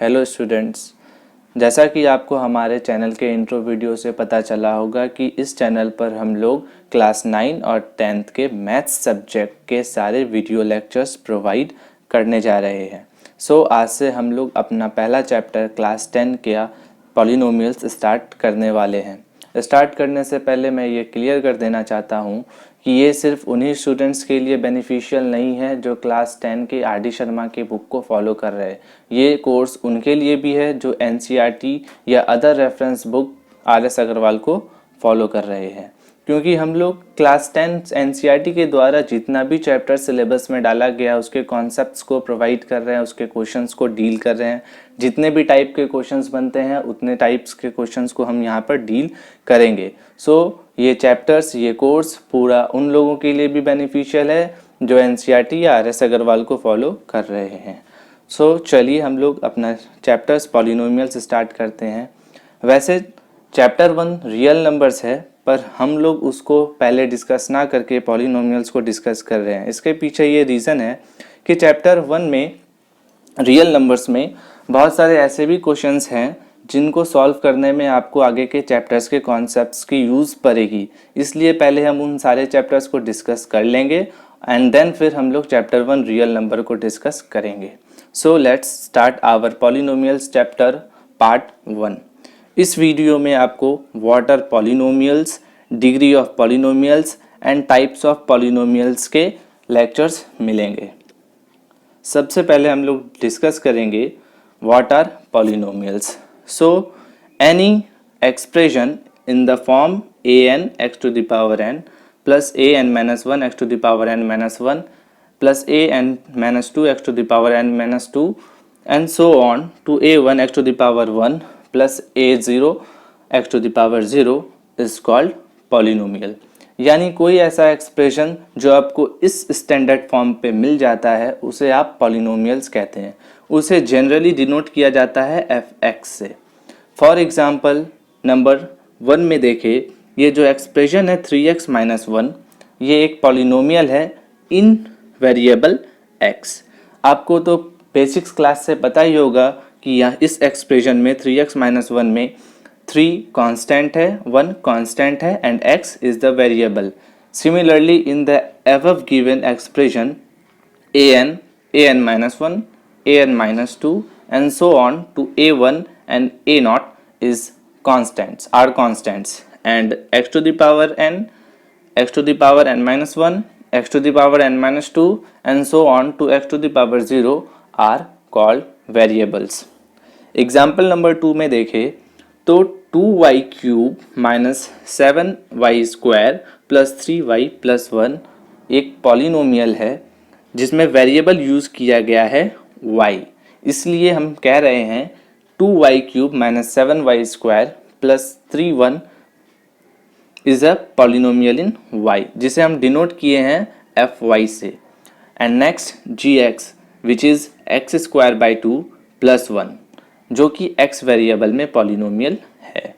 Hello students, जैसा कि आपको हमारे चैनल के इंट्रो वीडियो से पता चला होगा कि इस चैनल पर हम लोग क्लास 9 और 10th के मैथ्स सब्जेक्ट के सारे वीडियो लेक्चर्स प्रोवाइड करने जा रहे हैं। आज से हम लोग अपना पहला चैप्टर क्लास 10 का पॉलिनोमियल्स स्टार्ट करने वाले हैं। स्टार्ट करने से पहले मैं ये क्लियर कर देना चाहता हूँ कि ये सिर्फ उन्हीं स्टूडेंट्स के लिए बेनिफिशियल नहीं है जो क्लास 10 के आर डी शर्मा के बुक को फॉलो कर रहे हैं। ये कोर्स उनके लिए भी है जो एनसीईआरटी या other reference book R S Agarwal को फॉलो कर रहे हैं, क्योंकि हम लोग क्लास 10 एनसीईआरटी के द्वारा जितना भी चैप्टर सिलेबस में डाला गया उसके कॉन्सेप्ट्स को प्रोवाइड कर रहे हैं, उसके क्वेश्चंस को डील कर रहे हैं। जितने भी टाइप के क्वेश्चंस बनते हैं उतने टाइप्स के क्वेश्चंस को हम यहाँ पर डील करेंगे। ये चैप्टर्स, ये कोर्स पूरा उन लोगों के लिए भी बेनिफिशियल है जो एनसीईआरटी या आर एस अग्रवाल को फॉलो कर रहे हैं। चलिए हम लोग अपना चैप्टर्स पॉलिनोमियल्स स्टार्ट करते हैं। वैसे चैप्टर 1 रियल नंबर्स है, पर हम लोग उसको पहले डिस्कस ना करके पॉलिनोमियल्स को डिस्कस कर रहे हैं। इसके पीछे ये रीज़न है कि चैप्टर 1 में रियल नंबर्स में बहुत सारे ऐसे भी क्वेश्चंस हैं जिनको सॉल्व करने में आपको आगे के चैप्टर्स के कॉन्सेप्ट्स की यूज़ पड़ेगी। इसलिए पहले हम उन सारे चैप्टर्स को डिस्कस कर लेंगे एंड देन फिर हम लोग चैप्टर 1 रियल नंबर को डिस्कस करेंगे। Let's start our polynomials chapter part 1। इस वीडियो में आपको what are polynomials, degree of polynomials and types of polynomials के लेक्चर्स मिलेंगे। सबसे पहले हम लोग डिस्कस करेंगे what are polynomials. Any expression in the form an x to the power n plus an minus 1 x to the power n minus 1 plus an minus 2 x to the power n minus 2 and so on to a1 x to the power 1 plus a0 x to the power 0 is called polynomial। यानी कोई ऐसा expression जो आपको इस standard form पे मिल जाता है उसे आप पॉलिनोमियल्स कहते हैं। उसे जनरली डिनोट किया जाता है fx से। फॉर एग्जाम्पल नंबर 1 में देखें, ये जो एक्सप्रेशन है 3x माइनस 1, ये एक पॉलिनोमियल है इन वेरिएबल x। आपको तो बेसिक्स क्लास से पता ही होगा कि यह इस एक्सप्रेशन में 3x माइनस 1 में 3 कांस्टेंट है, 1 कांस्टेंट है and x is the variable. Similarly in the above given expression an minus 1, an minus 2 and so on to a1 and a0 is are constants and x to the power n, x to the power n minus 1, x to the power n minus 2 and so on to x to the power 0 are called variables। Example number 2 में देखें तो 2y cube minus 7y square plus 3y plus 1 एक polynomial है जिसमें variable use किया गया है y। इसलिए हम कह रहे हैं 2y cube minus 7y square plus 3y is a polynomial in y, जिसे हम डिनोट किए हैं fy से। And next gx which is x square by 2 plus 1, जो कि x वेरिएबल में पॉलिनोमियल है।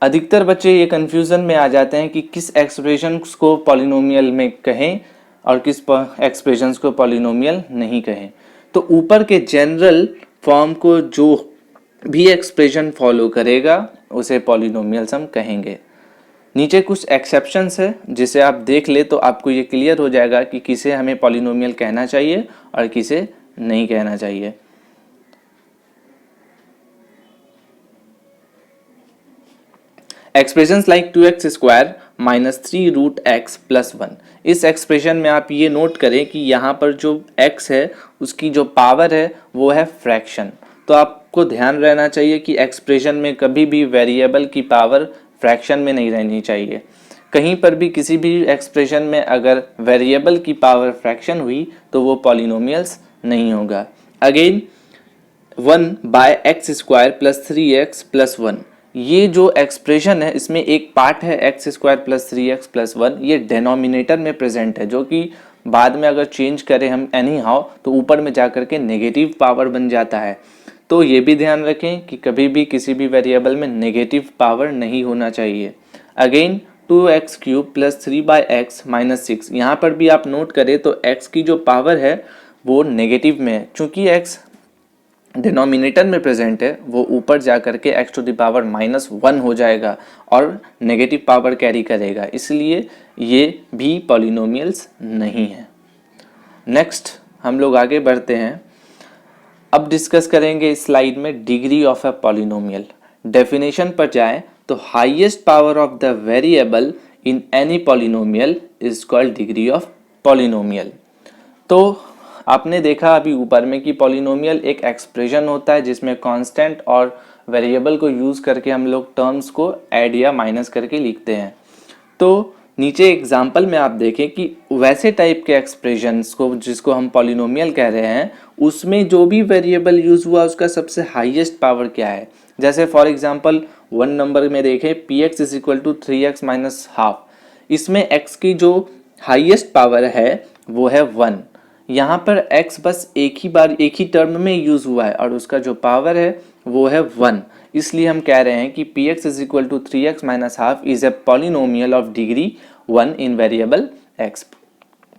अधिकतर बच्चे ये कन्फ्यूज़न में आ जाते हैं कि किस एक्सप्रेशन को पॉलिनोमियल में कहें और किस एक्सप्रेशंस को पॉलिनोमियल नहीं कहें। तो ऊपर के जनरल फॉर्म को जो भी एक्सप्रेशन फॉलो करेगा उसे पॉलिनोमियल्स हम कहेंगे। नीचे कुछ एक्सेप्शंस है जिसे आप देख ले तो आपको ये क्लियर हो जाएगा कि किसे हमें पॉलिनोमियल कहना चाहिए और किसे नहीं कहना चाहिए। Expressions like 2x square minus 3 root X plus 1, इस एक्सप्रेशन में आप ये नोट करें कि यहाँ पर जो x है उसकी जो पावर है वो है फ्रैक्शन। तो आपको ध्यान रहना चाहिए कि एक्सप्रेशन में कभी भी वेरिएबल की पावर फ्रैक्शन में नहीं रहनी चाहिए। कहीं पर भी किसी भी एक्सप्रेशन में अगर वेरिएबल की पावर फ्रैक्शन हुई तो वो पॉलिनोमियल्स नहीं होगा। Again 1 by X square plus 3x plus 1, ये जो एक्सप्रेशन है इसमें एक पार्ट है x square plus 3x plus 1, ये डेनोमिनेटर में प्रेजेंट है, जो कि बाद में अगर चेंज करें हम एनी हाउ तो ऊपर में जाकर के नेगेटिव पावर बन जाता है। तो ये भी ध्यान रखें कि कभी भी किसी भी वेरिएबल में नेगेटिव पावर नहीं होना चाहिए। Again 2x cube plus 3 by x minus 6, यहाँ पर भी आप नोट करें तो x की जो पावर है वो नेगेटिव में है। चूँकि x डिनोमिनेटर में प्रेजेंट है वो ऊपर जा करके एक्स टू द पावर -1 हो जाएगा और नेगेटिव पावर कैरी करेगा, इसलिए ये भी पॉलिनोमियल्स नहीं है। नेक्स्ट हम लोग आगे बढ़ते हैं। अब डिस्कस करेंगे इस स्लाइड में degree of a polynomial. Definition पर जाएं तो highest power of the variable in any polynomial is called degree of polynomial. तो आपने देखा अभी ऊपर में कि पॉलिनोमियल एक एक्सप्रेशन होता है जिसमें कांस्टेंट और वेरिएबल को यूज़ करके हम लोग टर्म्स को ऐड या माइनस करके लिखते हैं। तो नीचे एग्जाम्पल में आप देखें कि वैसे टाइप के एक्सप्रेशंस को जिसको हम पॉलिनोमियल कह रहे हैं उसमें जो भी वेरिएबल यूज़ हुआ उसका सबसे हाईएस्ट पावर क्या है। जैसे फॉर एग्जांपल 1 नंबर में देखें px is equal to 3x minus half, इसमें x की जो हाईएस्ट पावर है वो है 1। यहाँ पर x बस एक ही टर्म में यूज़ हुआ है और उसका जो पावर है वो है 1, इसलिए हम कह रहे हैं कि px is equal to 3x minus half is a polynomial of degree 1 in variable x।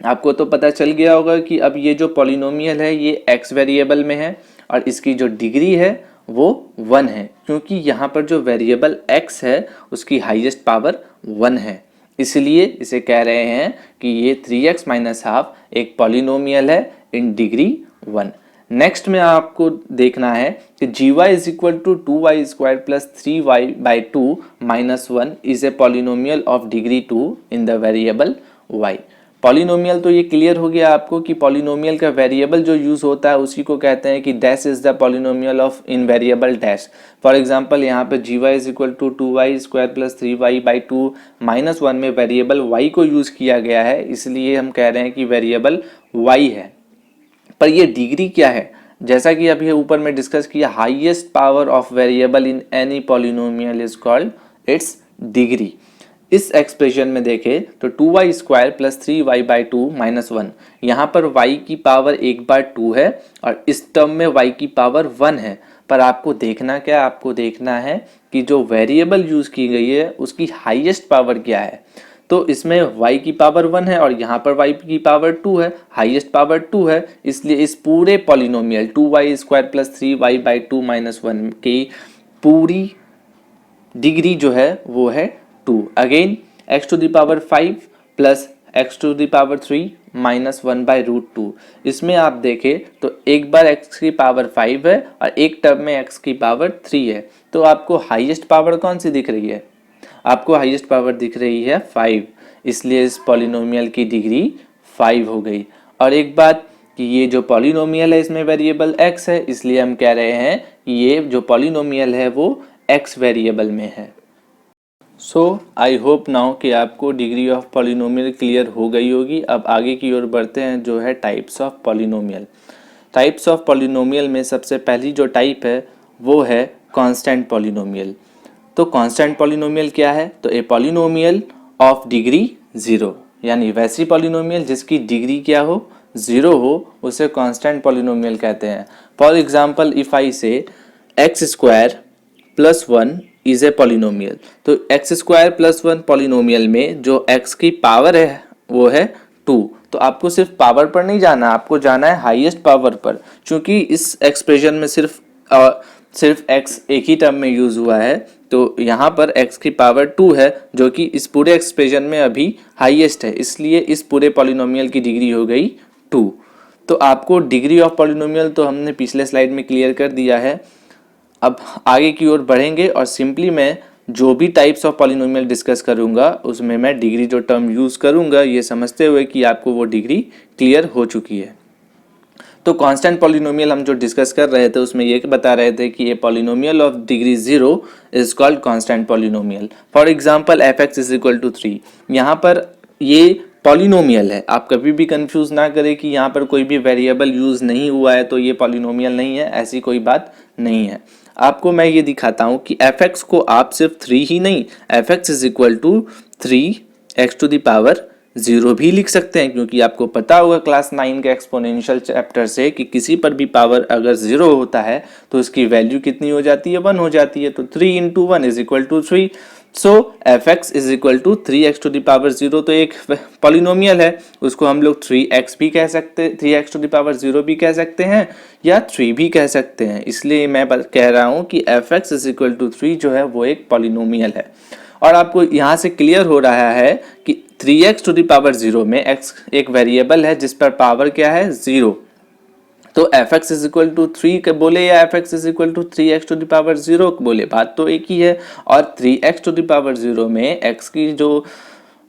आपको तो पता चल गया होगा कि अब ये जो पॉलिनोमियल है ये x वेरिएबल में है और इसकी जो डिग्री है वो 1 है, क्योंकि यहाँ पर जो वेरिएबल x है उसकी हाईएस्ट पावर 1 है, इसलिए इसे कह रहे हैं कि ये 3x माइनस हाफ एक पॉलिनोमियल है इन डिग्री 1। नेक्स्ट में आपको देखना है कि gy is equal to 2y square plus 3y/2 minus 1 is a polynomial of degree 2 in the variable y। Polynomial तो ये क्लियर हो गया आपको कि पॉलिनोमियल का वेरिएबल जो यूज़ होता है उसी को कहते हैं कि dash is the polynomial of in variable dash. For example यहाँ पे gy is equal to 2y square plus 3y/2 minus 1 में वेरिएबल y को यूज़ किया गया है, इसलिए हम कह रहे हैं कि वेरिएबल y है। पर ये डिग्री क्या है, जैसा कि अभी ऊपर में डिस्कस किया, highest power of variable in any polynomial is called its degree. इस एक्सप्रेशन में देखें तो 2y square plus 3y/2 minus 1, यहाँ पर y की पावर एक बार 2 है और इस टर्म में y की पावर 1 है। पर आपको देखना क्या, आपको देखना है कि जो वेरिएबल यूज़ की गई है उसकी हाईएस्ट पावर क्या है। तो इसमें y की पावर 1 है और यहाँ पर y की पावर 2 है, हाईएस्ट पावर 2 है, इसलिए इस पूरे polynomial 2y square plus 3y/2 minus 1 की पूरी डिग्री जो है वो है 2। Again x to the power 5 plus x to the power 3 minus 1/√2। इसमें आप देखें तो एक बार x की पावर 5 है और एक टर्म में x की पावर 3 है, तो आपको हाईएस्ट पावर कौन सी दिख रही है, आपको हाईएस्ट पावर दिख रही है 5, इसलिए इस पॉलिनोमियल की डिग्री 5 हो गई। और एक बात कि ये जो पॉलिनोमियल है इसमें वेरिएबल x है, इसलिए हम कह रहे हैं कि ये जो पॉलिनोमियल है वो x वेरिएबल में है। सो आई होप नाउ कि आपको डिग्री ऑफ पॉलिनोमियल क्लियर हो गई होगी। अब आगे की ओर बढ़ते हैं जो है types of polynomial. Types of polynomial में सबसे पहली जो टाइप है वो है कांस्टेंट पॉलिनोमियल। तो कांस्टेंट पॉलिनोमियल क्या है, तो ए पॉलिनोमियल ऑफ डिग्री 0, यानी वैसी पॉलिनोमियल जिसकी डिग्री क्या हो, 0 हो, उसे कांस्टेंट पॉलिनोमियल कहते हैं। फॉर एग्जांपल इफ आई से x square plus 1 is a polynomial, तो एक्स स्क्वायर प्लस 1 पॉलिनोमियल में जो एक्स की पावर है वो है 2। तो आपको सिर्फ पावर पर नहीं जाना, आपको जाना है हाईएस्ट पावर पर, क्योंकि इस एक्सप्रेशन में सिर्फ x एक ही टर्म में यूज हुआ है, तो यहाँ पर x की पावर 2 है जो कि इस पूरे एक्सप्रेशन में अभी हाईएस्ट है, इसलिए इस पूरे पॉलिनोमियल की डिग्री हो गई 2। तो आपको डिग्री ऑफ पॉलिनोमियल तो हमने पिछले स्लाइड में क्लियर कर दिया है। अब आगे की ओर बढ़ेंगे और सिंपली मैं जो भी टाइप्स ऑफ पॉलिनोमियल डिस्कस करूंगा उसमें मैं डिग्री जो टर्म यूज़ करूंगा ये समझते हुए कि आपको वो डिग्री क्लियर हो चुकी है। तो कांस्टेंट पॉलिनोमियल हम जो डिस्कस कर रहे थे उसमें ये बता रहे थे कि ये polynomial of degree 0 is called constant polynomial. For example f(x) is equal to 3, यहाँ पर ये पॉलिनोमियल है, आप कभी भी कंफ्यूज ना करें कि यहाँ पर कोई भी वेरिएबल यूज़ नहीं हुआ है तो ये पॉलिनोमियल नहीं है, ऐसी कोई बात नहीं है। आपको मैं ये दिखाता हूँ कि f(x) को आप सिर्फ 3 ही नहीं, f(x) is equal to 3x to the power 0 भी लिख सकते हैं, क्योंकि आपको पता होगा क्लास 9 के एक्सपोनेंशियल चैप्टर से कि किसी पर भी पावर अगर 0 होता है तो उसकी वैल्यू कितनी हो जाती है, 1 हो जाती है। तो 3 × 1 is equal to 3, so F X is equal to 3x to the power 0 तो एक पॉलिनोमियल है, उसको हम लोग 3x भी कह सकते, 3x टू द पावर 0 भी कह सकते हैं या 3 भी कह सकते हैं। इसलिए मैं कह रहा हूं कि F X is equal to 3 जो है वो एक पॉलिनोमियल है। और आपको यहाँ से क्लियर हो रहा है कि 3x टू द पावर 0 में x एक वेरिएबल है जिस पर पावर क्या है 0, तो F X is equal to 3 बोले या F X is equal to 3x to the power 0 बोले, बात तो एक ही है। और 3x टू द पावर 0 में x की जो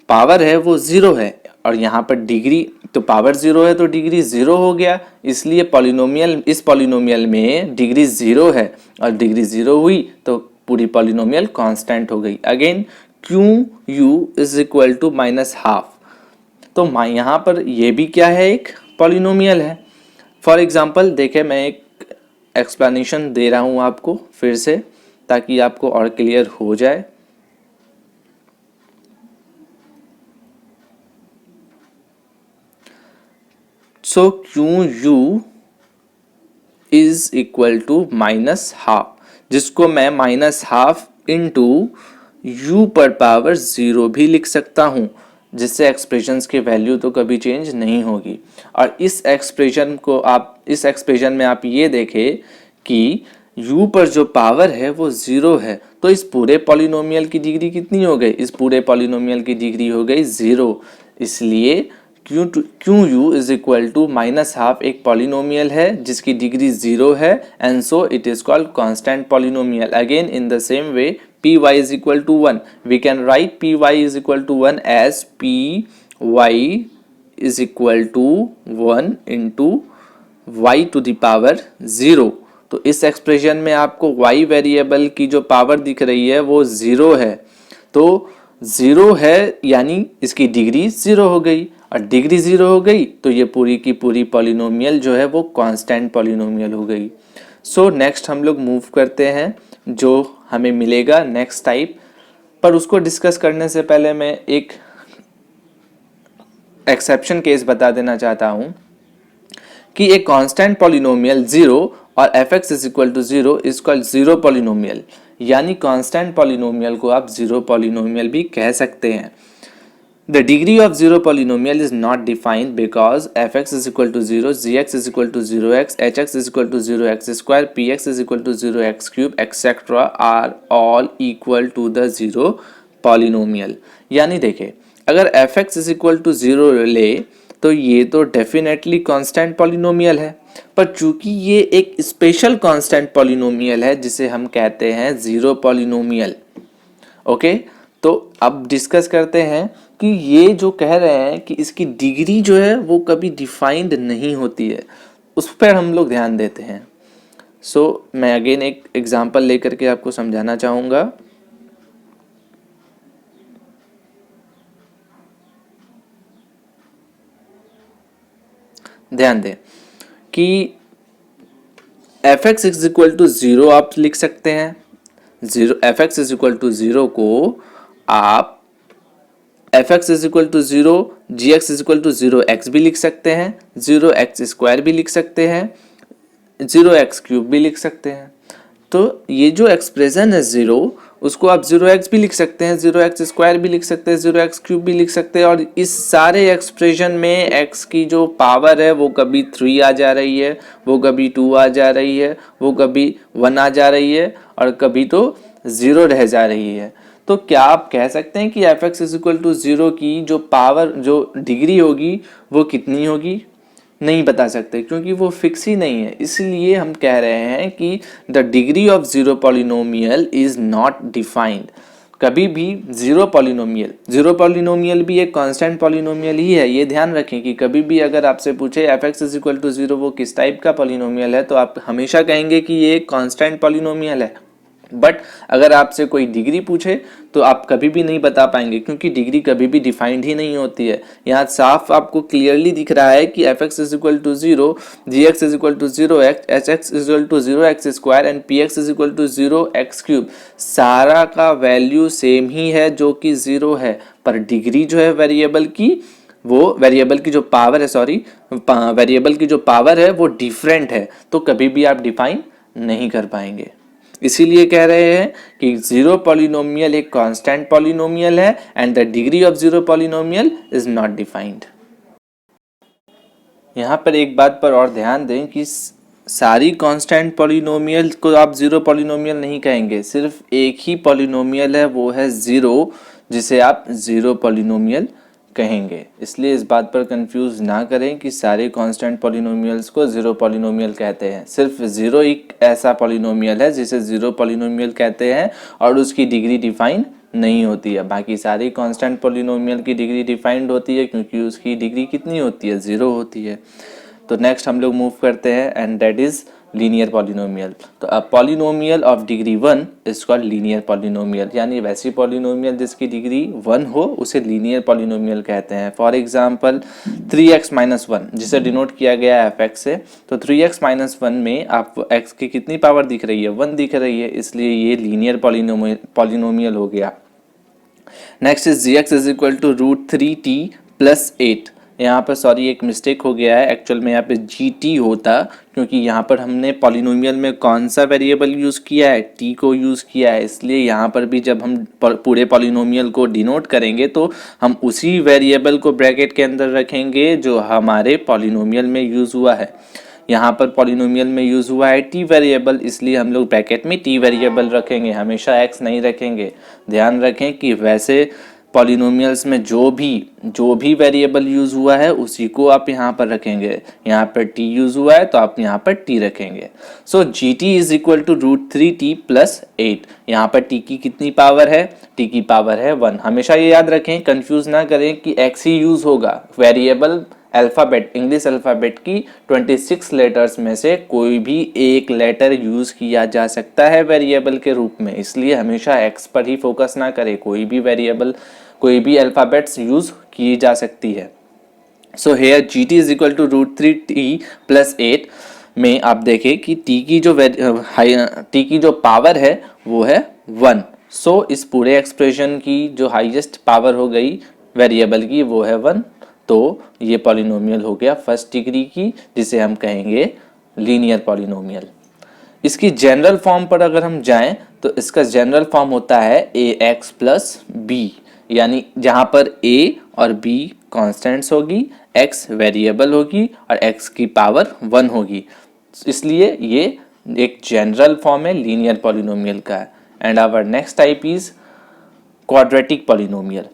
पावर है वो 0 है और यहाँ पर डिग्री, तो पावर 0 है तो डिग्री 0 हो गया, इसलिए पॉलिनोमियल, इस पॉलिनोमियल में डिग्री 0 है और डिग्री 0 हुई तो पूरी पॉलिनोमियल कांस्टेंट हो गई। Again Q U is equal to -12, तो यहाँ पर ये भी क्या है, एक पॉलिनोमियल है। फॉर एग्जाम्पल देखें, मैं एक एक्सप्लेनेशन दे रहा हूँ आपको फिर से ताकि आपको और क्लियर हो जाए। So Q U is equal to -12, जिसको मैं -12 इंटू यू पर पावर 0 भी लिख सकता हूँ, जिससे एक्सप्रेशंस की वैल्यू तो कभी चेंज नहीं होगी। और इस एक्सप्रेशन को आप, इस एक्सप्रेशन में आप ये देखें कि u पर जो पावर है वो 0 है, तो इस पूरे पॉलिनोमियल की डिग्री कितनी हो गई, इस पूरे पॉलिनोमियल की डिग्री हो गई 0। इसलिए Q U is equal to -12 एक पॉलिनोमियल है जिसकी डिग्री 0 है and so it is called constant polynomial. Again in the same way py is equal to 1, we can write py is equal to 1 as py is equal to 1 into y to the power 0। तो इस expression में आपको y variable की जो power दिख रही है वो 0 है, तो 0 है यानी इसकी डिग्री 0 हो गई और डिग्री 0 हो गई तो ये पूरी की पूरी पॉलिनोमियल जो है वो कांस्टेंट पॉलिनोमियल हो गई। सो नेक्स्ट हम लोग मूव करते हैं जो हमें मिलेगा नेक्स्ट टाइप, पर उसको डिस्कस करने से पहले मैं एक एक्सेप्शन केस बता देना चाहता हूं कि एक कांस्टेंट पॉलिनोमियल 0 और F X is equal to 0 is called 0 polynomial, यानी कांस्टेंट पॉलिनोमियल को आप 0 पॉलिनोमियल भी कह सकते हैं। The degree of 0 polynomial is not defined because fx is equal to 0, gx is equal to 0x, hx is equal to 0x square, px is equal to 0x cube, etc. are all equal to the 0 polynomial। यानी देखें, अगर fx is equal to 0 ले तो ये तो definitely constant polynomial है, पर चूंकि ये एक स्पेशल कांस्टेंट पॉलिनोमियल है जिसे हम कहते हैं 0 पॉलिनोमियल। ओके, तो अब डिस्कस करते हैं कि ये जो कह रहे हैं कि इसकी डिग्री जो है वो कभी डिफाइंड नहीं होती है, उस पर हम लोग ध्यान देते हैं। सो मैं अगेन एक एग्जांपल लेकर के आपको समझाना चाहूँगा। ध्यान दें कि F X is equal to 0 आप लिख सकते हैं, 0 F X is equal to 0 को आप F X is equal to 0, G X is equal to 0x भी लिख सकते हैं, 0x स्क्वायर भी लिख सकते हैं, 0x क्यूब भी लिख सकते हैं। तो ये जो एक्सप्रेशन है 0, उसको आप 0x भी लिख सकते हैं, 0x स्क्वायर भी लिख सकते हैं, 0x क्यूब भी लिख सकते हैं, और इस सारे एक्सप्रेशन में x की जो पावर है वो कभी 3 आ जा रही है, वो कभी 2 आ जा रही है, वो कभी 1 आ जा रही है और कभी तो 0 रह जा रही है। तो क्या आप कह सकते हैं कि F X is equal to 0 की जो पावर, जो डिग्री होगी वो कितनी होगी? नहीं बता सकते, क्योंकि वो फिक्स ही नहीं है। इसलिए हम कह रहे हैं कि the degree of 0 polynomial is not defined. कभी भी 0 पॉलिनोमियल भी एक कांस्टेंट पॉलिनोमियल ही है। ये ध्यान रखें कि कभी भी अगर आपसे पूछे F X is equal to 0 वो किस टाइप का पॉलिनोमियल है, तो आप हमेशा कहेंगे कि ये एक कांस्टेंट पॉलिनोमियल है। बट अगर आपसे कोई डिग्री पूछे तो आप कभी भी नहीं बता पाएंगे, क्योंकि डिग्री कभी भी डिफाइंड ही नहीं होती है। यहाँ साफ आपको क्लियरली दिख रहा है कि F X is equal to 0, G X is equal to 0x, H X is equal to 0x square and P X is equal to 0x cube, सारा का वैल्यू सेम ही है जो कि 0 है, पर डिग्री जो है वेरिएबल की, वो वेरिएबल की जो पावर है, वेरिएबल की जो पावर है वो डिफरेंट है, तो कभी भी आप डिफाइन नहीं कर पाएंगे। इसीलिए कह रहे हैं कि जीरो पॉलिनोमियल एक कांस्टेंट पॉलिनोमियल है and the degree of zero polynomial is not defined. यहाँ पर एक बात पर और ध्यान दें कि सारी कांस्टेंट पॉलिनोमियल को आप जीरो पॉलिनोमियल नहीं कहेंगे, सिर्फ एक ही पॉलिनोमियल है, वो है जीरो, जिसे आप जीरो पॉलिनोमियल कहेंगे। इसलिए इस बात पर कंफ्यूज ना करें कि सारे कांस्टेंट पॉलिनोमियल्स को जीरो पॉलिनोमियल कहते हैं। सिर्फ जीरो एक ऐसा पॉलिनोमियल है जिसे जीरो पॉलिनोमियल कहते हैं और उसकी डिग्री डिफाइन नहीं होती है। बाकी सारी कांस्टेंट पॉलिनोमियल की डिग्री डिफाइंड होती है क्योंकि उसकी डिग्री कितनी होती है, जीरो होती है। तो नेक्स्ट हम लोग मूव करते हैं and that is linear polynomial. तो a polynomial of degree 1 is called linear polynomial, यानी वैसी पॉलिनोमियल जिसकी डिग्री 1 हो उसे लीनियर पॉलिनोमियल कहते हैं। फॉर एग्जांपल 3x माइनस 1 जिसे डिनोट किया गया है fx से, तो 3x माइनस 1 में आपको x की कितनी पावर दिख रही है, 1 दिख रही है, इसलिए ये लीनियर पॉलिनोमियल हो गया। Next is gx is equal to √3t plus 8। यहाँ पर सॉरी एक मिस्टेक हो गया है, एक्चुअल में यहाँ पे gt होता, क्योंकि यहाँ पर हमने पॉलिनोमियल में कौन सा वेरिएबल यूज़ किया है, t को यूज़ किया है। इसलिए यहाँ पर भी जब हम पूरे पॉलिनोमियल को डिनोट करेंगे तो हम उसी वेरिएबल को ब्रैकेट के अंदर रखेंगे जो हमारे पॉलिनोमियल में यूज़ हुआ है। यहाँ पर पॉलिनोमियल में यूज़ हुआ है t वेरिएबल, इसलिए हम लोग ब्रैकेट में t वेरिएबल रखेंगे, हमेशा x नहीं रखेंगे। ध्यान रखें कि वैसे पॉलिनोमियल्स में जो भी वेरिएबल यूज़ हुआ है उसी को आप यहाँ पर रखेंगे। यहाँ पर t यूज़ हुआ है तो आप यहाँ पर t रखेंगे। So gt is equal to √3t plus 8। यहाँ पर t की कितनी पावर है, t की पावर है 1। हमेशा ये याद रखें, कंफ्यूज ना करें कि x ही यूज़ होगा। वेरिएबल अल्फ़ाबेट, इंग्लिश अल्फ़ाबेट की 26 लेटर्स में से कोई भी एक लेटर यूज़ किया जा सकता है वेरिएबल के रूप में, इसलिए हमेशा x पर ही फोकस ना करें। कोई भी वेरिएबल, कोई भी अल्फ़ाबेट्स यूज़ की जा सकती है। So here gt is equal to √3t plus 8 में आप देखें कि t की जो पावर है वो है 1। सो इस पूरे एक्सप्रेशन की जो हाईएस्ट पावर हो गई वेरिएबल की वो है 1। तो ये पॉलिनोमियल हो गया फर्स्ट डिग्री की, जिसे हम कहेंगे लीनियर पॉलिनोमियल। इसकी जनरल फॉर्म पर अगर हम जाएं तो इसका जनरल फॉर्म होता है ax प्लस b, यानी जहां पर a और b कांस्टेंट्स होगी, x वेरिएबल होगी और x की पावर 1 होगी, इसलिए ये एक जनरल फॉर्म है लीनियर पॉलिनोमियल का। And our next type is quadratic polynomial.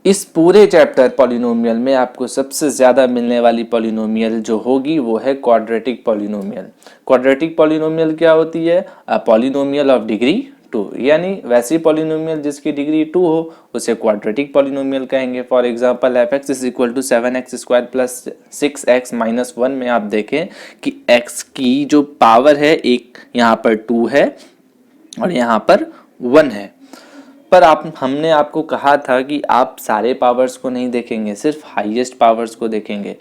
इस पूरे चैप्टर पॉलिनोमियल में आपको सबसे ज़्यादा मिलने वाली पॉलिनोमियल जो होगी वो है क्वाड्रेटिक पॉलिनोमियल। क्वाड्रेटिक पॉलिनोमियल क्या होती है? अ पॉलिनोमियल ऑफ डिग्री 2, यानी वैसी पॉलिनोमियल जिसकी डिग्री 2 हो उसे क्वाड्रेटिक पॉलिनोमियल कहेंगे। For example f(x) is equal to 7x² plus 6x minus 1 में आप देखें कि x की जो पावर है, एक यहाँ पर 2 है और यहाँ पर 1 है। पर हमने आपको कहा था कि आप सारे पावर्स को नहीं देखेंगे, सिर्फ हाईएस्ट पावर्स को देखेंगे।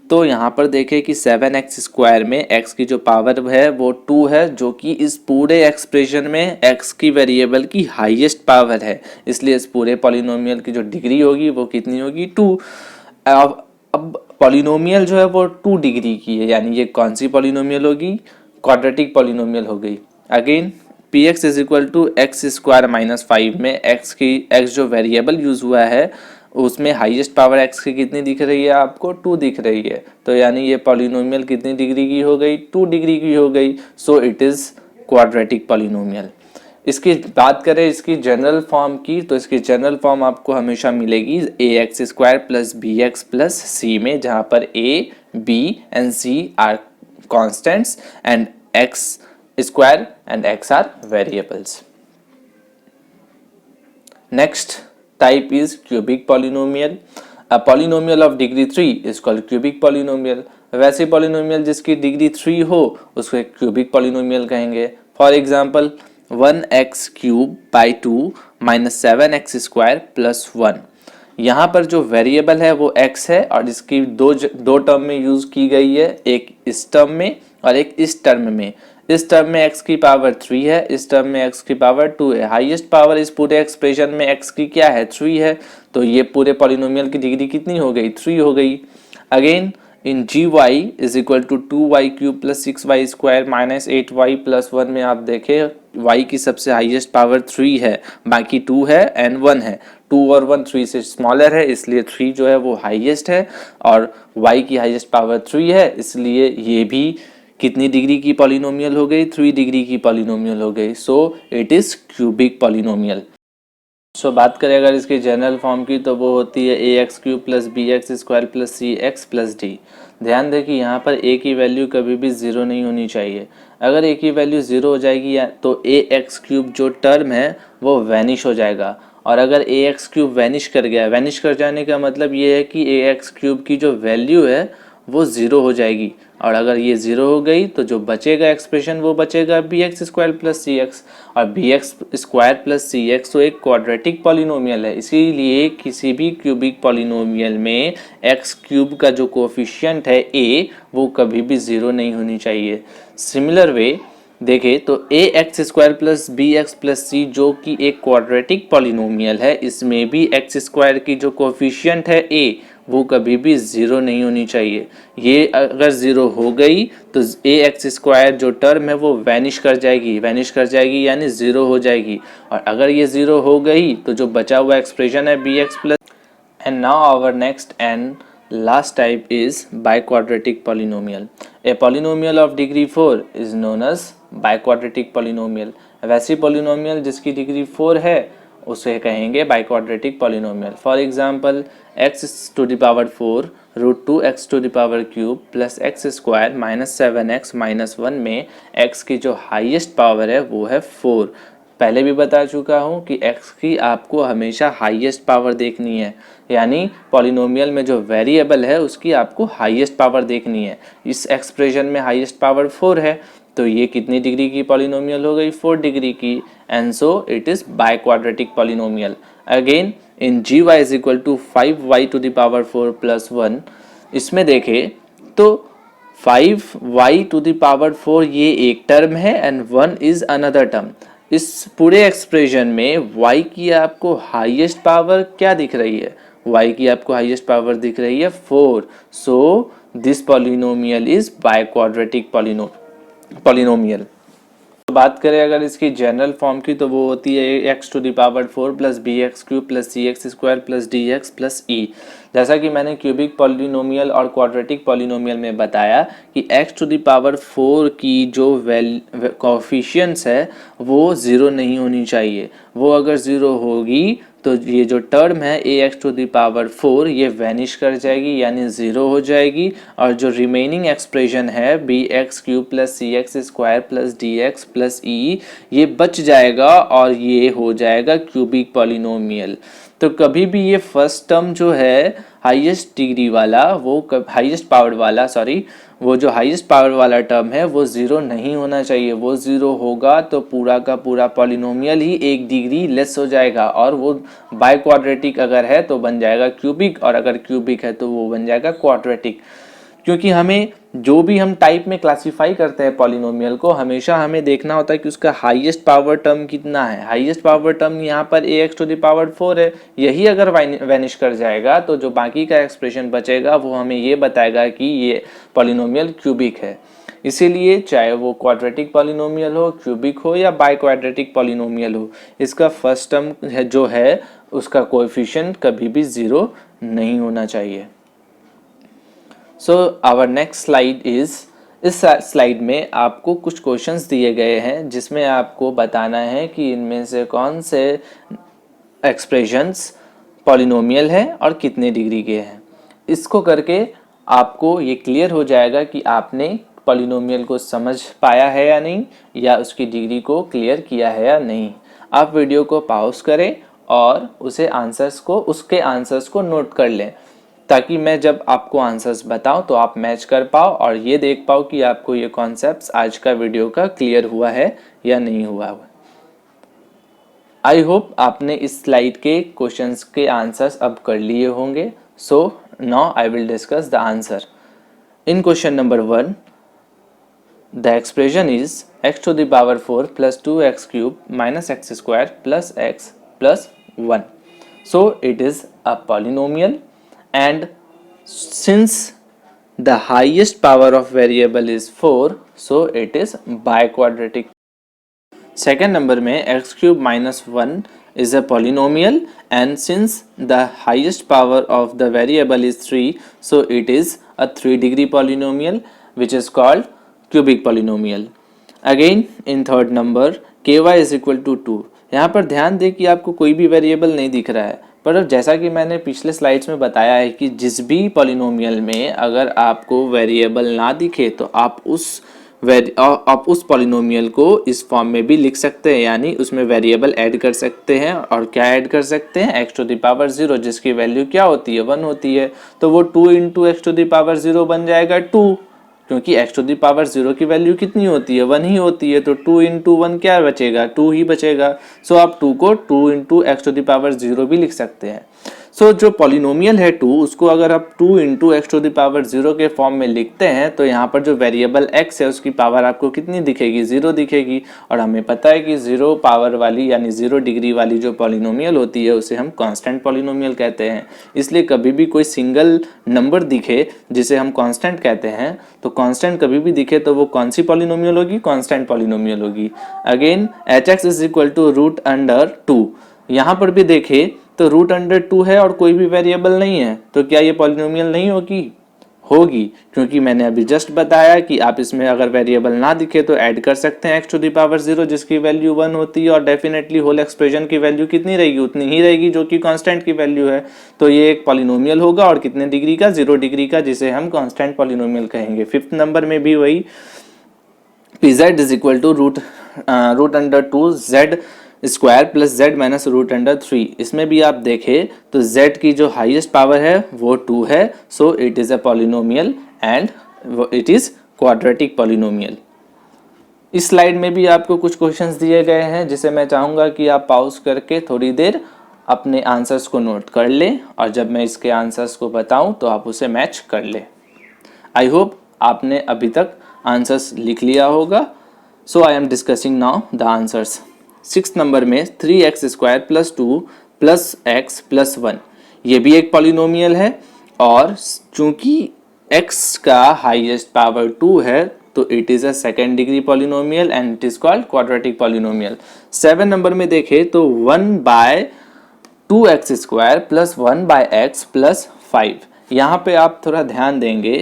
तो यहाँ पर देखें कि 7x² में x की जो पावर है वो 2 है, जो कि इस पूरे एक्सप्रेशन में x की वेरिएबल की हाईएस्ट पावर है, इसलिए इस पूरे पॉलिनोमियल की जो डिग्री होगी वो कितनी होगी, 2। अब पॉलिनोमियल जो है वो 2 डिग्री की है, यानी ये कौन सी पॉलिनोमियल होगी? क्वाड्रेटिक पॉलिनोमियल हो गई। Again px is equal to x² minus 5 में x जो वेरिएबल यूज हुआ है उसमें हाईएस्ट पावर x की कितनी दिख रही है आपको? 2 दिख रही है। तो यानी ये पॉलिनोमियल कितनी डिग्री की हो गई? 2 डिग्री की हो गई। So it is quadratic polynomial. इसकी बात करें इसकी जनरल फॉर्म की, तो इसकी जनरल फॉर्म आपको हमेशा मिलेगी ax² plus bx plus c में, जहाँ पर a, b and c are constants and x square and x are variables. Next type is cubic polynomial. A polynomial of degree 3 is called cubic polynomial. वैसे polynomial जिसकी degree 3 हो उसको cubic polynomial कहेंगे। For example 1x³ by 2 minus 7x² plus 1। यहाँ पर जो variable है वो x है और इसकी दो टर्म में यूज की गई है, एक इस टर्म में और एक इस टर्म में। इस टर्म में x की पावर 3 है, इस टर्म में x की पावर 2 है। हाईएस्ट पावर इस पूरे एक्सप्रेशन में x की क्या है? 3 है। तो ये पूरे पॉलिनोमियल की डिग्री कितनी हो गई? 3 हो गई। Again in G Y is equal to 2y³ plus 6y² minus 8y plus 1 में आप देखें y की सबसे हाईएस्ट पावर 3 है, बाकी 2 है एंड 1 है। 2 और 1 3 से स्मॉलर है, इसलिए 3 जो है वो हाईएस्ट है और y की हाईएस्ट पावर 3 है, इसलिए ये भी कितनी डिग्री की पॉलिनोमियल हो गई? 3 डिग्री की पॉलिनोमियल हो गई। So it is cubic polynomial. So बात करें अगर इसकी जनरल फॉर्म की तो वो होती है ax³ plus bx² plus cx plus d। ध्यान दें कि यहाँ पर a की वैल्यू कभी भी ज़ीरो नहीं होनी चाहिए। अगर a की वैल्यू ज़ीरो हो जाएगी या तो ax³ जो टर्म है वो वैनिश हो जाएगा, और अगर ax³ वैनिश कर गया, वैनिश कर जाने का मतलब ये है कि ax³ की जो वैल्यू है वो ज़ीरो हो जाएगी, और अगर ये ज़ीरो हो गई तो जो बचेगा एक्सप्रेशन वो बचेगा bx² प्लस cx, और bx² प्लस cx तो एक क्वाड्रेटिक पॉलिनोमियल है, इसीलिए किसी भी क्यूबिक पॉलिनोमियल में x³ का जो कोफिशिएंट है a वो कभी भी ज़ीरो नहीं होनी चाहिए। सिमिलर वे देखें तो ax² plus bx plus c जो कि एक क्वाड्रेटिक पॉलिनोमियल है, इसमें भी x² की जो कोफिशिएंट है a वो कभी भी ज़ीरो नहीं होनी चाहिए। ये अगर ज़ीरो हो गई तो ax² जो टर्म है वो वैनिश कर जाएगी यानी ज़ीरो हो जाएगी, और अगर ये ज़ीरो हो गई तो जो बचा हुआ एक्सप्रेशन है bx plus. And now our next and last type is biquadratic polynomial. A polynomial of degree 4 is known as biquadratic polynomial. वैसी polynomial जिसकी डिग्री 4 है उसे कहेंगे biquadratic polynomial. For example, x to the power 4 root 2x to the power cube plus X square minus 7x minus 1 में x की जो highest power है वो है 4। पहले भी बता चुका हूँ कि x की आपको हमेशा हाईएस्ट पावर देखनी है, यानी पॉलिनोमियल में जो वेरिएबल है उसकी आपको हाईएस्ट पावर देखनी है। इस एक्सप्रेशन में हाईएस्ट पावर 4 है, तो ये कितनी डिग्री की पॉलिनोमियल हो गई? 4 डिग्री की, and so it is biquadratic polynomial. Again in G Y is equal to 5y to the power 4 plus 1, इसमें देखें तो 5y टू द पावर 4 ये एक टर्म है एंड 1 इज अनदर टर्म। इस पूरे एक्सप्रेशन में y की आपको हाईएस्ट पावर क्या दिख रही है? y की आपको हाईएस्ट पावर दिख रही है 4। So this polynomial is biquadratic polynomial. तो बात करें अगर इसकी जनरल फॉर्म की तो वो होती है x to the power 4 plus bx³ plus cx² plus dx plus e। जैसा कि मैंने क्यूबिक पॉलिनोमियल और क्वाड्रेटिक पॉलिनोमियल में बताया कि x टू द पावर 4 की जो कोफिशिएंट्स है वो ज़ीरो नहीं होनी चाहिए। वो अगर ज़ीरो होगी तो ये जो टर्म है ax टू द पावर 4 ये वैनिश कर जाएगी यानी ज़ीरो हो जाएगी, और जो रिमेनिंग एक्सप्रेशन है bx³ plus cx² plus dx plus e ये बच जाएगा और ये हो जाएगा क्यूबिक पॉलिनोमियल। तो कभी भी ये फर्स्ट टर्म जो है हाईएस्ट डिग्री वाला वो हाईएस्ट पावर वाला वो जो हाईएस्ट पावर वाला टर्म है वो ज़ीरो नहीं होना चाहिए। वो ज़ीरो होगा तो पूरा का पूरा पॉलिनोमियल ही एक डिग्री लेस हो जाएगा, और वो बाइक्वाड्रेटिक अगर है तो बन जाएगा क्यूबिक, और अगर क्यूबिक है तो वो बन जाएगा क्वाड्रेटिक। क्योंकि हमें जो भी हम टाइप में क्लासिफाई करते हैं पॉलिनोमियल को, हमेशा हमें देखना होता है कि उसका हाईएस्ट पावर टर्म कितना है। हाईएस्ट पावर टर्म यहाँ पर ax टू द पावर 4 है, यही अगर वैनिश कर जाएगा तो जो बाकी का एक्सप्रेशन बचेगा वो हमें ये बताएगा कि ये पॉलिनोमियल क्यूबिक है। इसीलिए चाहे वो क्वाड्रेटिक पॉलिनोमियल हो, क्यूबिक हो या बाइक्वाड्रेटिक पॉलिनोमियल हो, इसका फर्स्ट टर्म जो है उसका कोएफिशिएंट कभी भी ज़ीरो नहीं होना चाहिए। So our next slide is, इस स्लाइड में आपको कुछ क्वेश्चंस दिए गए हैं जिसमें आपको बताना है कि इनमें से कौन से एक्सप्रेशंस पॉलिनोमियल है और कितने डिग्री के हैं। इसको करके आपको ये क्लियर हो जाएगा कि आपने पॉलिनोमियल को समझ पाया है या नहीं, या उसकी डिग्री को क्लियर किया है या नहीं। आप वीडियो को पॉज करें और उसके आंसर्स को नोट कर लें, ताकि मैं जब आपको आंसर्स बताऊं तो आप मैच कर पाओ और ये देख पाओ कि आपको ये कॉन्सेप्ट्स आज का वीडियो का क्लियर हुआ है या नहीं हुआ। आई होप आपने इस स्लाइड के क्वेश्चंस के आंसर्स अब कर लिए होंगे। So now I will discuss the answer. In question number 1 the expression is x to the power 4 plus 2x³ minus x² plus x plus 1। So it is a polynomial, and since the highest power of variable is 4, so it is biquadratic. Second number में x cube minus 1 is a polynomial, and since the highest power of the variable is 3, so it is a 3-degree polynomial which is called cubic polynomial. Again in third number ky is equal to 2. यहाँ पर ध्यान दें कि आपको कोई भी variable नहीं दिख रहा है, पर अब जैसा कि मैंने पिछले स्लाइड्स में बताया है कि जिस भी पॉलिनोमियल में अगर आपको वेरिएबल ना दिखे तो आप उस पॉलिनोमियल को इस फॉर्म में भी लिख सकते हैं, यानी उसमें वेरिएबल ऐड कर सकते हैं। और क्या ऐड कर सकते हैं? x टू द पावर 0, जिसकी वैल्यू क्या होती है? 1 होती है। तो वो 2 into x to the power 0 बन जाएगा 2, क्योंकि x टू द पावर 0 की वैल्यू कितनी होती है? 1 ही होती है। तो 2 इंटू 1 क्या बचेगा? 2 ही बचेगा। सो आप 2 को 2 into x to the power 0 भी लिख सकते हैं। सो जो पॉलिनोमियल है 2, उसको अगर आप 2 into x to the power 0 के फॉर्म में लिखते हैं तो यहाँ पर जो वेरिएबल x है उसकी पावर आपको कितनी दिखेगी? 0 दिखेगी। और हमें पता है कि 0 पावर वाली यानी 0 डिग्री वाली जो पॉलिनोमियल होती है उसे हम कांस्टेंट पॉलिनोमियल कहते हैं। इसलिए कभी भी कोई सिंगल नंबर दिखे जिसे हम कांस्टेंट कहते हैं, तो कांस्टेंट कभी भी दिखे तो वो कौन सी पॉलिनोमियल होगी? कांस्टेंट पॉलिनोमियल होगी। Again hx is equal to root under 2। यहाँ पर भी देखें तो रूट अंडर 2 है और कोई भी वेरिएबल नहीं है, तो क्या ये पॉलिनोमियल नहीं होगी? होगी, क्योंकि मैंने अभी जस्ट बताया कि आप इसमें अगर वेरिएबल ना दिखे तो ऐड कर सकते हैं x टू द पावर 0 जिसकी वैल्यू 1 होती है, और डेफिनेटली होल एक्सप्रेशन की वैल्यू कितनी रहेगी? उतनी ही रहेगी जो कि कांस्टेंट की वैल्यू है। तो ये एक पॉलिनोमियल होगा, और कितने डिग्री का? 0 डिग्री का, जिसे हम कांस्टेंट पॉलिनोमियल कहेंगे। फिफ्थ नंबर में भी वही pz is equal to root under 2 z square plus z minus root under 3। इसमें भी आप देखें तो z की जो हाईएस्ट पावर है वो 2 है, सो it is a polynomial and it is quadratic polynomial. इस स्लाइड में भी आपको कुछ क्वेश्चंस दिए गए हैं जिसे मैं चाहूँगा कि आप पॉज करके थोड़ी देर अपने आंसर्स को नोट कर लें, और जब मैं इसके आंसर्स को बताऊं तो आप उसे मैच कर लें। आई होप आपने अभी तक आंसर्स लिख लिया होगा। So I am discussing now the answers. 6 number में 3x square plus 2 plus x plus 1, ये भी एक पॉलिनोमियल है, और चूंकि x का हाईएस्ट पावर 2 है तो it is a second degree polynomial and it is called quadratic polynomial. 7 number में देखें तो 1/2x square plus 1/x plus 5। यहाँ पे आप थोड़ा ध्यान देंगे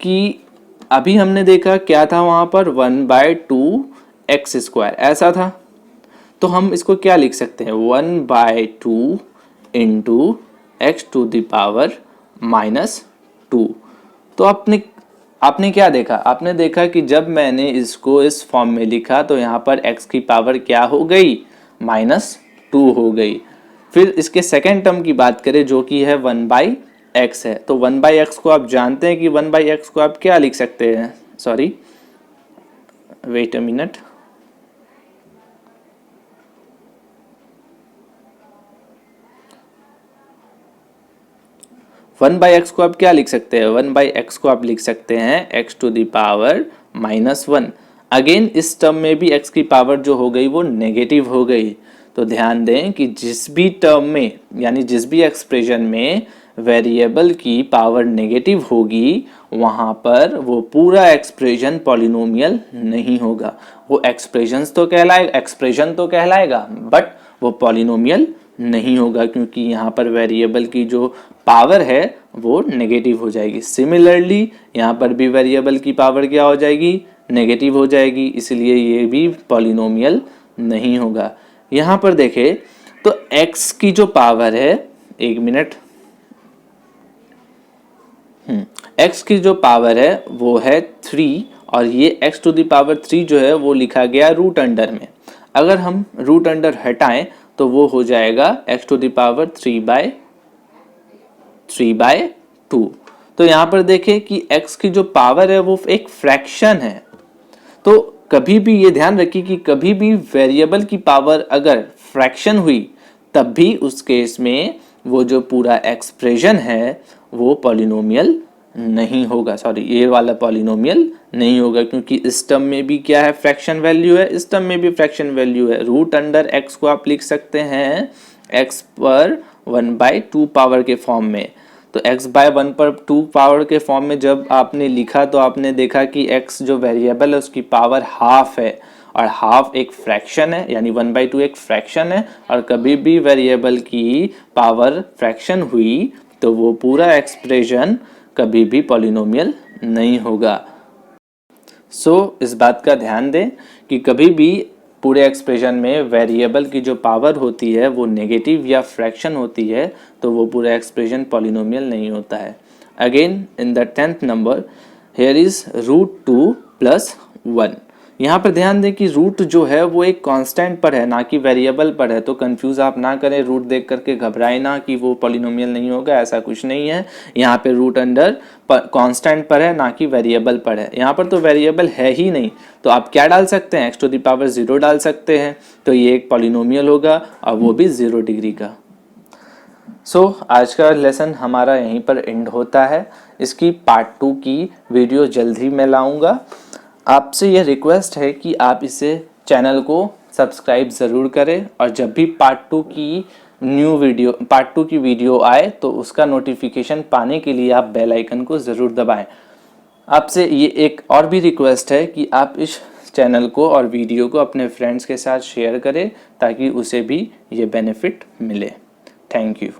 कि अभी हमने देखा क्या था, वहाँ पर 1/2x स्क्वायर ऐसा था, तो हम इसको क्या लिख सकते हैं? 1/2 into x to the power -2। तो आपने क्या देखा? आपने देखा कि जब मैंने इसको इस फॉर्म में लिखा तो यहाँ पर x की पावर क्या हो गई? -2 हो गई। फिर इसके सेकेंड टर्म की बात करें जो कि है 1/x है, तो 1/x को आप जानते हैं कि 1/x को आप क्या लिख सकते हैं? Sorry, wait a minute. 1/x को आप क्या लिख सकते हैं? 1/x को आप लिख सकते हैं x to the power -1। Again इस टर्म में भी x की पावर जो हो गई वो नेगेटिव हो गई। तो ध्यान दें कि जिस भी टर्म में यानी जिस भी एक्सप्रेशन में वेरिएबल की पावर नेगेटिव होगी वहाँ पर वो पूरा एक्सप्रेशन पॉलिनोमियल नहीं होगा। वो एक्सप्रेशन तो कहलाएगा बट वो पॉलिनोमियल नहीं होगा, क्योंकि यहाँ पर वेरिएबल की जो पावर है वो नेगेटिव हो जाएगी। सिमिलरली यहाँ पर भी वेरिएबल की पावर क्या हो जाएगी? नेगेटिव हो जाएगी, इसलिए ये भी पॉलिनोमियल नहीं होगा। यहाँ पर देखें तो x की जो पावर है, एक मिनट, x की जो पावर है वो है 3, और ये x टू द पावर 3 जो है वो लिखा गया रूट अंडर में। अगर हम रूट अंडर हटाएं तो वो हो जाएगा x टू द पावर 3/2। तो यहाँ पर देखें कि x की जो पावर है वो एक फ्रैक्शन है। तो कभी भी ये ध्यान रखिए कि कभी भी वेरिएबल की पावर अगर फ्रैक्शन हुई तब भी उस केस में वो जो पूरा एक्सप्रेशन है वो पॉलिनोमियल नहीं होगा। सॉरी, ये वाला पॉलिनोमियल नहीं होगा, क्योंकि इस टर्म में भी क्या है? फ्रैक्शन वैल्यू है, इस टर्म में भी फ्रैक्शन वैल्यू है। रूट अंडर x को आप लिख सकते हैं x पर 1/2 पावर के फॉर्म में। तो x बाय 1 पर 2 पावर के फॉर्म में जब आपने लिखा तो आपने देखा कि x जो वेरिएबल है उसकी पावर हाफ है, और हाफ एक फ्रैक्शन है, यानी 1/2 एक फ्रैक्शन है, और कभी भी वेरिएबल की पावर फ्रैक्शन हुई तो वो पूरा एक्सप्रेशन कभी भी पॉलिनोमियल नहीं होगा। इस बात का ध्यान दें कि कभी भी पूरे एक्सप्रेशन में वेरिएबल की जो पावर होती है वो नेगेटिव या फ्रैक्शन होती है तो वो पूरा एक्सप्रेशन पॉलिनोमियल नहीं होता है। Again in the 10th number here is √2 + 1। यहाँ पर ध्यान दें कि रूट जो है वो एक कांस्टेंट पर है, ना कि वेरिएबल पर है, तो कंफ्यूज आप ना करें, रूट देख करके घबराए ना कि वो पॉलिनोमियल नहीं होगा, ऐसा कुछ नहीं है। यहाँ पे रूट अंडर कांस्टेंट पर है, ना कि वेरिएबल पर है। यहाँ पर तो वेरिएबल है ही नहीं, तो आप क्या डाल सकते हैं, x⁻0 डाल सकते हैं, तो ये एक पॉलिनोमियल होगा और वो भी 0 डिग्री का। आज का लेसन हमारा यहीं पर एंड होता है। इसकी पार्ट 2 की वीडियो जल्द ही मैं लाऊंगा। आपसे यह रिक्वेस्ट है कि आप इसे चैनल को सब्सक्राइब ज़रूर करें, और जब भी पार्ट 2 की वीडियो आए तो उसका नोटिफिकेशन पाने के लिए आप बेल आइकन को ज़रूर दबाएं। आपसे ये एक और भी रिक्वेस्ट है कि आप इस चैनल को और वीडियो को अपने फ्रेंड्स के साथ शेयर करें ताकि उसे भी ये बेनिफिट मिले। Thank you.